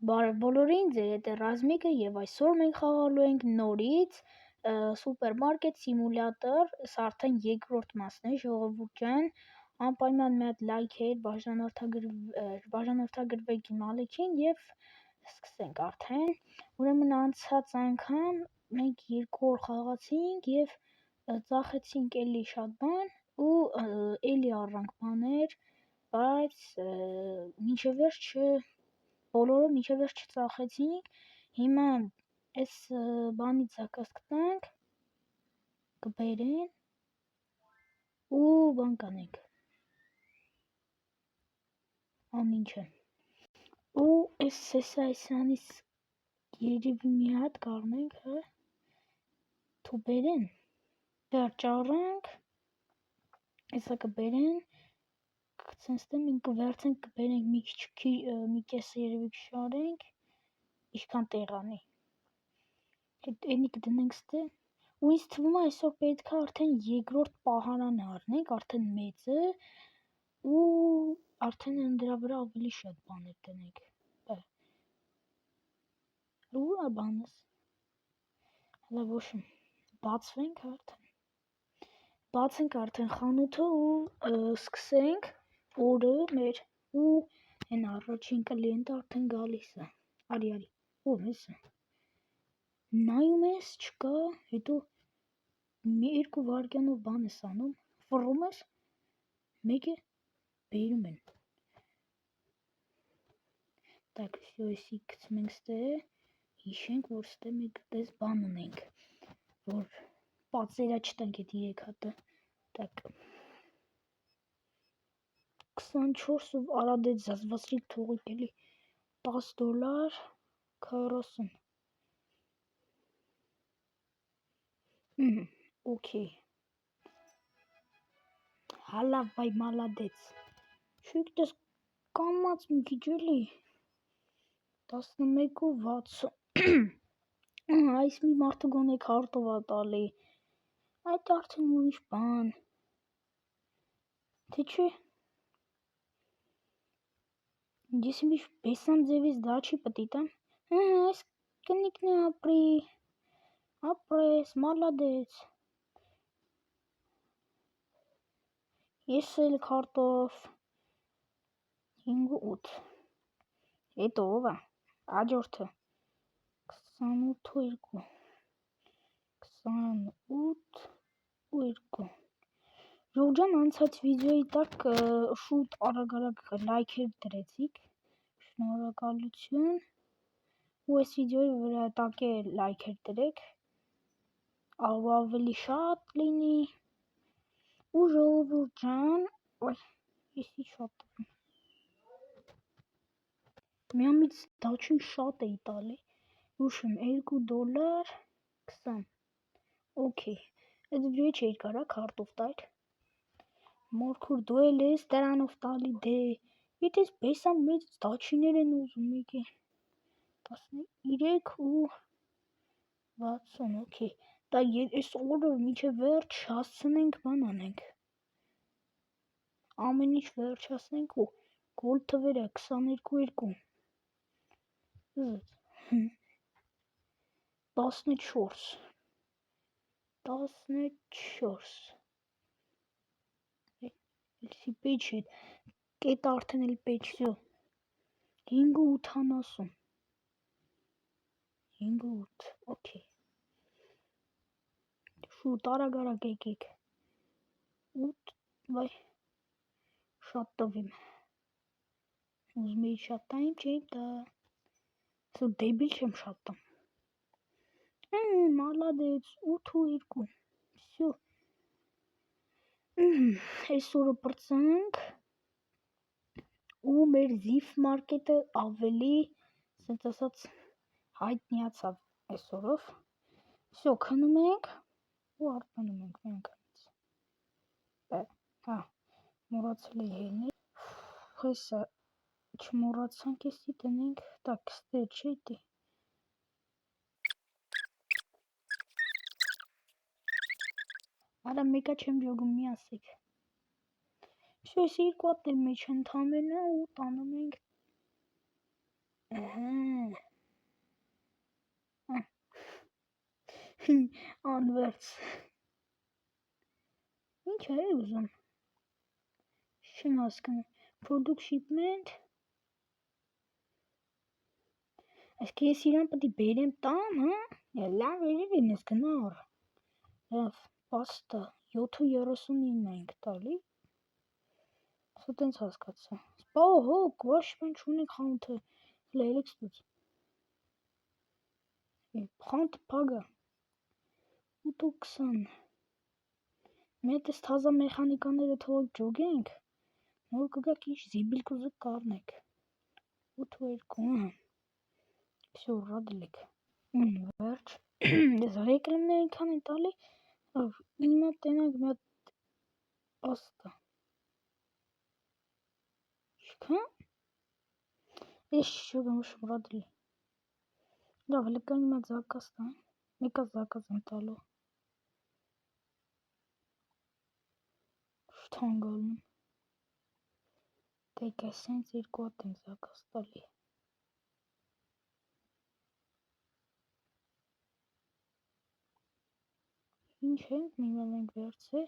Բարև բոլորին, ձեր հետ է Ռազմիկը և այսօր մենք խաղալու ենք նորից սուպերմարկետ սիմուլյատոր, սա արդեն երկրորդ մասն է, ժողովուրդ ջան, անպայման մի հատ լայքեր, բաժանորդագրվեք իմ ալիքին և սկսենք արդեն, ուրեմն անցած անգամ մենք 2 օր խաղացինք և ծախեցինք էլի շատ բան ու էլի առանք բաներ, բայց մինչև վերջ բոլորը մինչև վերջ չծախեցինք, հիմա այս բանից կսկսենք, կբերեն ու բան կանենք, ամին չէ, ու այսանից երևի մի հատ կառնենք, թու բերեն, վերջառանք, այսա կբերեն, կցնստեմ կվերցենք կբերենք մի կեսը երևի կշարենք, ինչքան տեղ անի, հետ էնի կդնենք ստե, ու ինձ թվում է այսօր պետք է արդեն երկրորդ պահարանը առնենք, արդեն մեծը, ու արդեն դրա վրա ավելի շատ բաներ դնենք, ու բանս, հլա ոչմ, բացենք արդեն խանութը ու սկսենք օրը մեր ու հեն առաջին կլիենտը արդեն գալիս է, արի, ով ես, նայում ես, չկա, հետո 2 վայրկյանով բան ես անում, ֆռում ես, մեկը բերում են, так, всё, էսի գցում ենք ստե, հիշենք, որ ստե մենք դες բան ունենք, որ պատսերա չտանք էդ 3 հատը, так, 24 արադեць զազվասրիկ թողիկ էլի, $10, 40, օքեյ, հալավ բայ մալադեց, շույք դες կամած մի քիչ էլի, 11.60, այս մի մարդը գոնե քարտով ա տալի, այդ արդեն ուրիշ բան, թե չէ, ես իմիշ բեսան ձևից դաչի պտիտամ, այս կնիկն է ապրես, մալադեց, ես էլ քարտով, 5.8, հետո ով է, աջորդը, 28.2, 28.2, ժողջան անցած վիդեոյի տակ շուտ արագ լայքեր դրեցիք, շնորհակալություն, ու այս վիդեոյի վրա տակ է լայքեր դրեք, ավելի շատ լինի, ու ժողովուրդ ջան, եսի շատ եմ, միամից դաչին շատ էի տալի, ուշեմ $2, 20, օքեյ, այդ վիդեոյի չէիր կարա քարտով տար, մորքուր դու էլ ես դրանով տալի դե, եթե ես բեսան մեծ դաչիներ են ուզում եկի, 13 ու 60, օքեյ, դա այս օրը մինչև վերջ հասցնենք բան անենք, ամեն ինչ վերջ հասնենք ու գոլ թվերը 22, 14, Էլսի պեջ հետ, կետ արդեն էլ պեջ, վсё, 5.80, 5.8, օքեյ, շուտ արագ եկեք, 8, վայ, շատ տվիմ, ուզում էի շատ տայիմ չէի տա, վсё, դեբիլ չեմ շատ տամ, մալադեց, 8.2, վсё, այսօրը պրծանք, ու մեր զիվ մարկետը ավելի, սենց ասած, հայտնիացավ այսօրով, վсё, քնում ենք, ու արթնանում ենք մի անգամից, մոռացել էի հելնել, հեսա, չմոռացանք եսի տնենք, так, ստեր չէ դի, արա մեկա չեմ ջոգում մի ասեք, վсё, ես 2 հատ էլ մեջ ընդամենը ու տանում ենք, Անվերջ։ Ինչ է ուզում։ Չեմ հասկանում։ Product shipment։ Այսինքն ես իրան պետք է բերեմ տամ, հա։ Լավ երևի ես գնար։ Լավ, պաստա 7.39 ենք տալի։ Սա տենց հասկացա։ Օհո, ոչ մենք չունենք խանութը։ Լերեք ստուց։ Խանութը փագա։ 8.20։ Մենք էս թազա մեխանիկաները թող ջոգենք։ Նոր կգաք ինչ զիբիլ կուզեք կառնեք։ 8.2։ Всё, ռադելեք։ Վերջ։ Ես ռեկլամներ այնքան են տալի։ Հիմա տենանք մի հատ պաստա։ Ինչքան։ Ես չգիտեմ ռադելի։ Լավ, հələ կան հիմա զակազ տան։ Մեկը զակազ եմ տալու։ Շթանգալում։ Դեք էսենց երկու հատ եմ զակազ տալի։ Ինչ ենք հիմա մենք վերցե։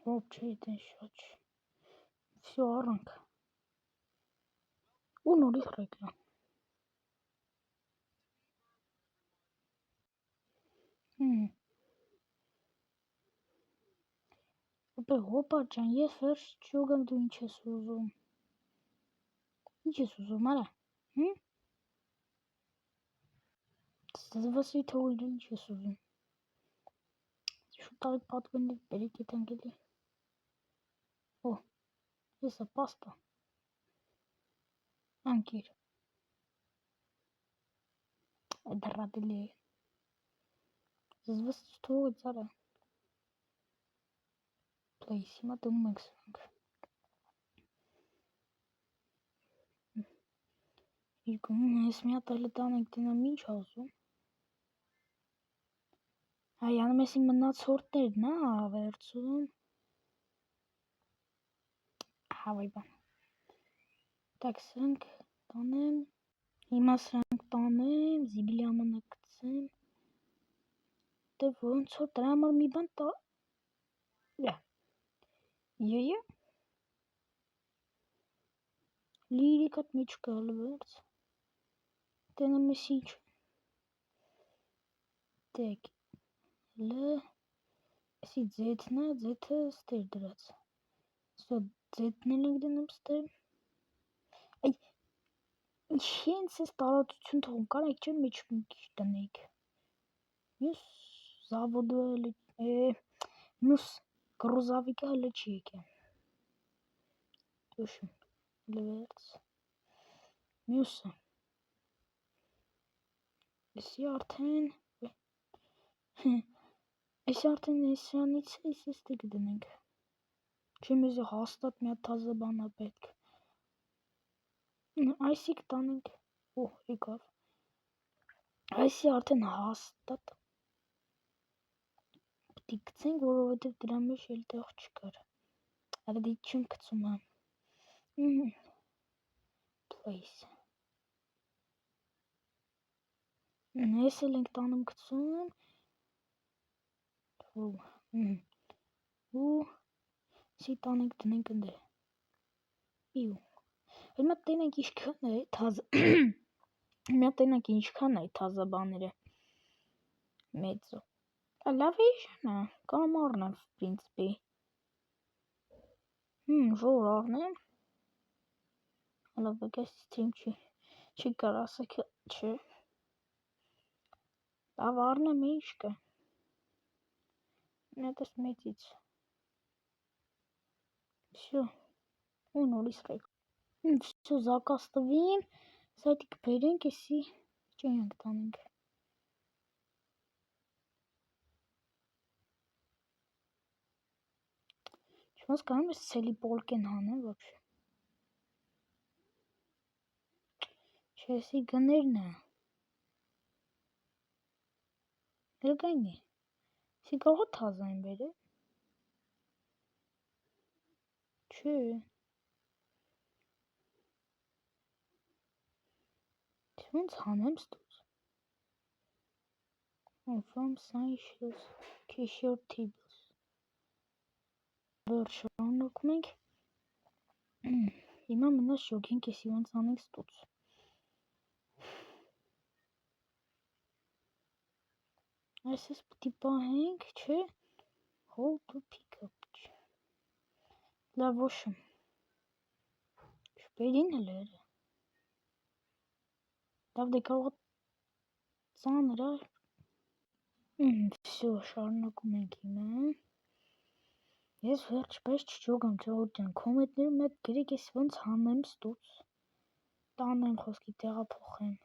Հոպ չէ դեն շատ։ Всё առանք։ Ու նորից ռեկլամ։ Ապա հոպա ջան, ես վերջ չուգամ դու ինչ ես ուզում։ Ինչ ես ուզում, արա։ Զվասի թողել ինչ ես ուզում։ Շուտարի պատվերներ բերեք եթենք էլի։ Օ, եսա պաստա։ Անկիր։ Դրադելի է։ Զվասի թողել ծարա։ Place, հիմա տնում ենք սրանք։ Իրկում ես մի հատ այլ տանենք տնամ ինչ ասում։ Այ անում ես իմ մնացորդներն ա վերցում։ Հավայ բան։ Так, սրանք տանեմ։ Հիմա սրանք տանեմ, զիբիլի ամանակ գցեմ։ Դե ոնց որ դրա համար մի բան տա։ Յե։ Լիրիկատ մեջ գալու վերց։ Տենամ ես ինչ։ Դեք։ Լ Էսի ձեթնա, ձեթը ստեր դրած։ Սո ձեթնել ենք դնում ստեր։ Այ ինչենց ես տարածություն թողում, կարեք չէ մեջ մի քիչ տնենք։ Մյուս զավոդը մյուս գրոզավիկը հələ չի եկել։ Դուշում լվերց։ Մյուսը։ Էսի արդեն Էսի արդեն էսրանից էս դե կդնենք։ Չեմ ես հաստատ մի հատ թազա բան ա պետք։ Այսի կտանենք։ Օ, եկավ։ Այսի արդեն հաստատ պետք է գցենք, որովհետև դրա մեջ էլ տեղ չկար։ Արա դի չեմ գցում ա։ Place։ Ես էլ ենք տանում գցում։ Ու սի տանենք դնենք ընդե։ Իու։ Հիմա տենենք ինչքան է թազա։ Հիմա տենենք ինչքան է թազա բաները։ Մեծո։ Լավ է շնա, կամ առնեմ, в принципе։ Որ առնեմ։ Լավ, գես սթրիմ չի կար ասեք, չէ։ Լավ առնեմ ինչ կա։ Նետես մեծից։ Всё։ Ու նորից ռեկ։ Всё, заказ տվին, սայտի կբերենք, էսի ճենyank տանենք։ Չհասկանում ես ցելի պոլկեն հանեմ вообще։ Չէ, էսի գներն է։ Լգայն է։ Էսի կարող է թազա են բերել։ Չէ։ Ոնց հանեմ ստուց։ From Seychelles, Kishore Tables. Շարունակում ենք։ Հիմա մնաց շոգենք էս իվանց անենք ստուց։ Այսպես պիտի պահենք, չէ։ Hold to pick up։ Լավ ոշմ։ Շպերին էլ էր։ Լավ դե կարող ծանր է։ Всё, շարունակում ենք հիմա։ Ես վերջ պես չջոգամ ծողոտյան, կոմետներում մետ գրեք ես ոնց հանեմ ստուց, տանեմ խոսքի տեղափոխեմ,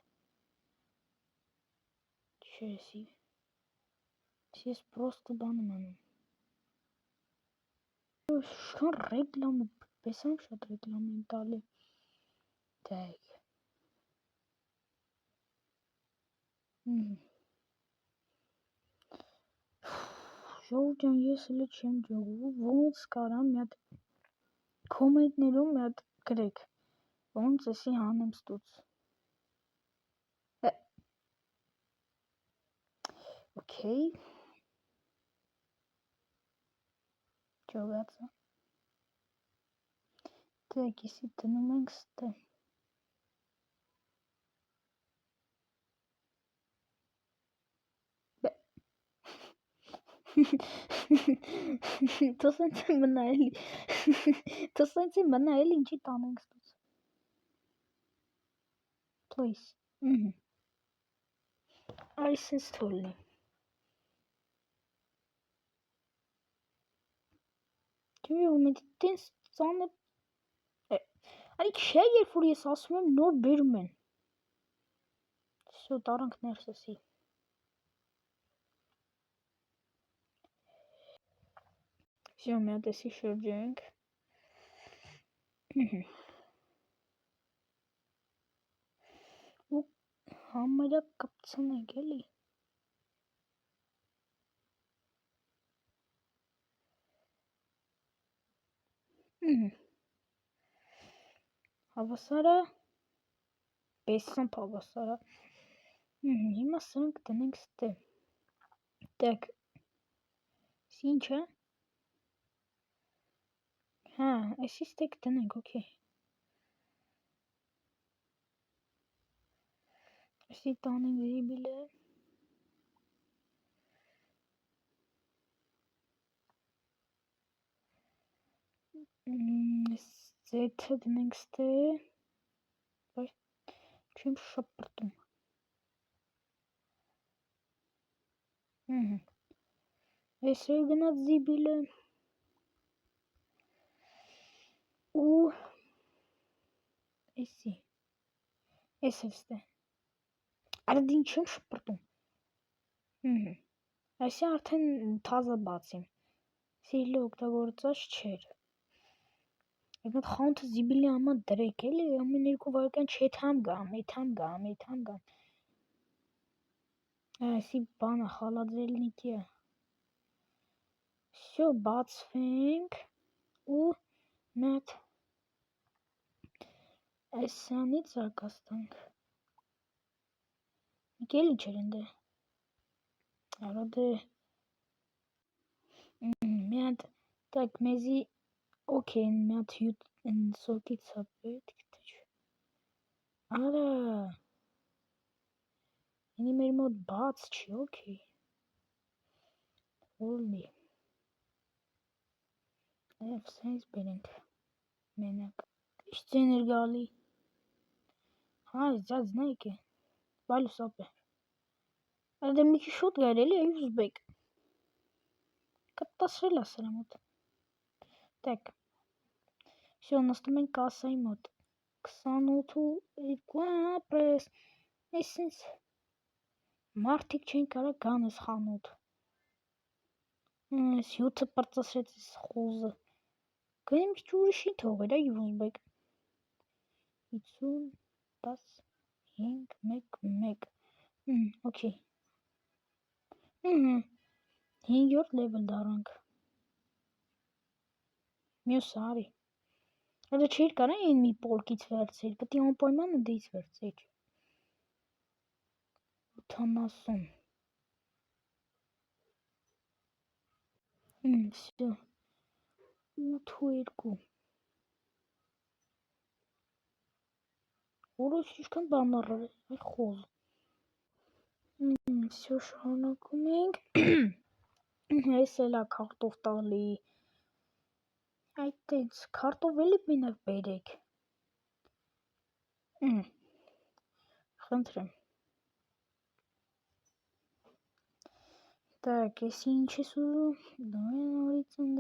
չեսի, ես պրոստը բան եմ անում, շքան ռեգլամ է, պեսամ շատ ռեգլամ եմ տալի, դայք, ժողջան ես հլը չեմ ջողու, ոնց կարամ մի հատ կոմենտներում մի հատ գրեք, ոնց էսի հանեմ ստուց, օքեյ, ջողացա, դեք եսի տնում ենք ստե, Թո սենց է մնա էլի, ինչի տանենք ստուց, please, այս սենց թոլնի, Ջիմի ու մետ տենց ծանը, արիք չէ երբ որ ես ասում եմ նոր բերում են, սո տարանք ներսեսի, Всё, մի հատ էսի շրջենք, ու համարյա կպցնենք էլի, հավասարա, պեսամբ հավասարա, հիմա սրանք տնենք ստե, տեք, ինչ է, հա, էսի ստեկ տնենք, ոքի, էսի տանենք զիբիլ է, Զեթը դնենք ստե, բայց չեմ շպրտում, ես է գնաց զիբիլ է, ու էսի, ես էլ ստե, արը դին չեմ շպրտում, այսի արդեն թազը բացիմ, սիրլի օգտագործած չեր, Այդ խանութը զիբիլի աման դրեք էլի, ամեն 2 վայրկյան չեթ համ գամ, այսի բանը խալաձելնիկի է, Всё, բացվենք, ու մետ այսանից արկաստանք, միք էլի չեր ընդ է, արա դե, մի հատ, տակ մեզի, օքեյ, մի հատ հյուտ սոկից է պետք, արա, ինի մեր մոտ բաց չի, օքեյ, հոլնի, և սենց բերենք, մենակ, իշտեն էր գալի, հա, զյադ զնայք է, բալուս ապ է, արա դե միքի շոտ գայր էլի, ուզբեք, կտասրել է սրա մոտ, տեք, Всё, նստում ենք կասայի մոտ, 28 ապրես, այս սենց, մարդիկ չեն կարա գան ես խանութ, այս հյութը պրծասրեց ես խուզը, գնեմ քիչ ուրիշին թողեր, այ ուզբեք, 50, 10, 5, 1, 1, օքեյ, 5-րդ լևել դարանք, մյուսը արի, Ադա չէիր կարա են մի պոլկից վերցեր, պտի անպայմանը դից վերցեր, 80, Всё 8-2 Որոշ ինչքան բանառ է, այ խոզ։ Всё շարունակում ենք։ Այս էլ է քարտով տալի։ Այդտենց քարտով էլի մենակ բերեք։ Խնդրեմ։ Так, если ինչ ես ուզում, давай նորից ընդ։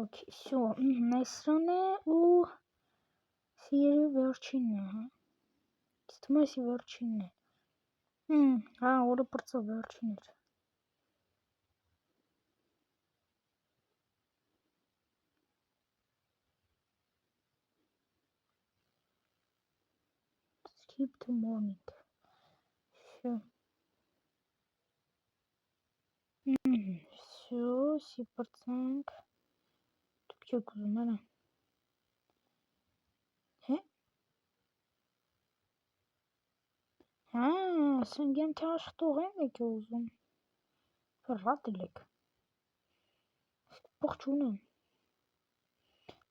Okay, всё, այսրան է ու սիրի վերջինն է, հա։ Ստում ես վերջինն է։ Հա, օրը պրծա վերջին էր։ Skip to morning. Всё. Всё, սիպրծանք։ Դուք չեք ուզում, արա։ Հե՞։ Հա, ասենք թե աշխատողեն եք ուզում։ Ռատել եք։ Փող չունեմ։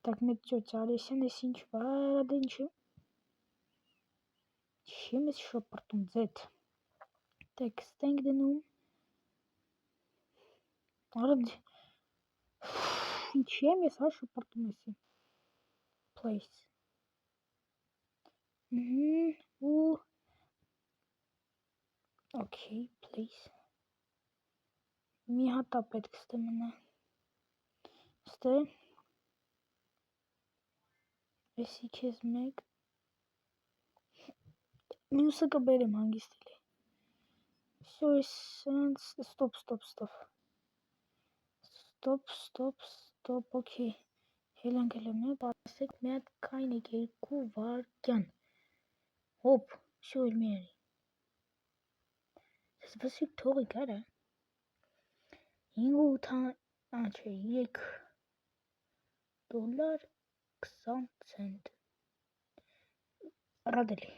Так, մեծ ճոճ արեսյան ես ինչ վարադեն չէ։ Չեմ ես շոպրտում ձետ։ Так, ստենք դնում։ Արդ Չեմ ես հա շոպրտում եսի։ Place։ Ու Okay, please։ Մի հատ է պետք ստե մնա։ Ստե։ Էսի քեզ մեկ։ Մյուսը կբերեմ հանգիստիլի։ Всё, Stop, okay։ Հելանք էլ եմ, ասեք մի հատ կայն եք 2 վարկյան։ Հոպ, всё էլ մի արի։ Սպասիկ թողի կարա։ 3 դոլար 20 ցենտ։ Ռադելի։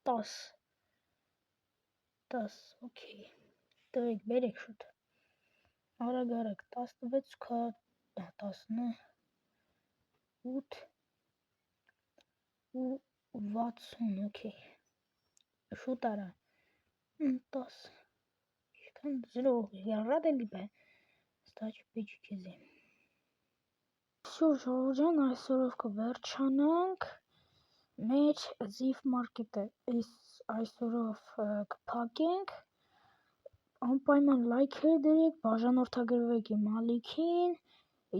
10, okay։ Տվեք, բերեք շուտ։ Արագ, 16 քա 10 8 ու 60, okay։ Շուտ արա։ 10 Ինչքան 0 ռադելի բա։ Ստաչ պիչ քեզի։ Всё, ժողովրդյան, այսօրով կվերջանանք։ Մեր Ziv Market-ը այսօրով կփակենք։ Անպայման լայքեր դրեք, բաժանորդագրվեք իմ ալիքին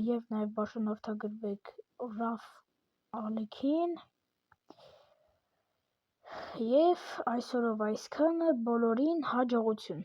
եւ նաեւ բաժանորդագրվեք Raf ալիքին։ Եվ այսօրով այսքանը բոլորին հաջողություն։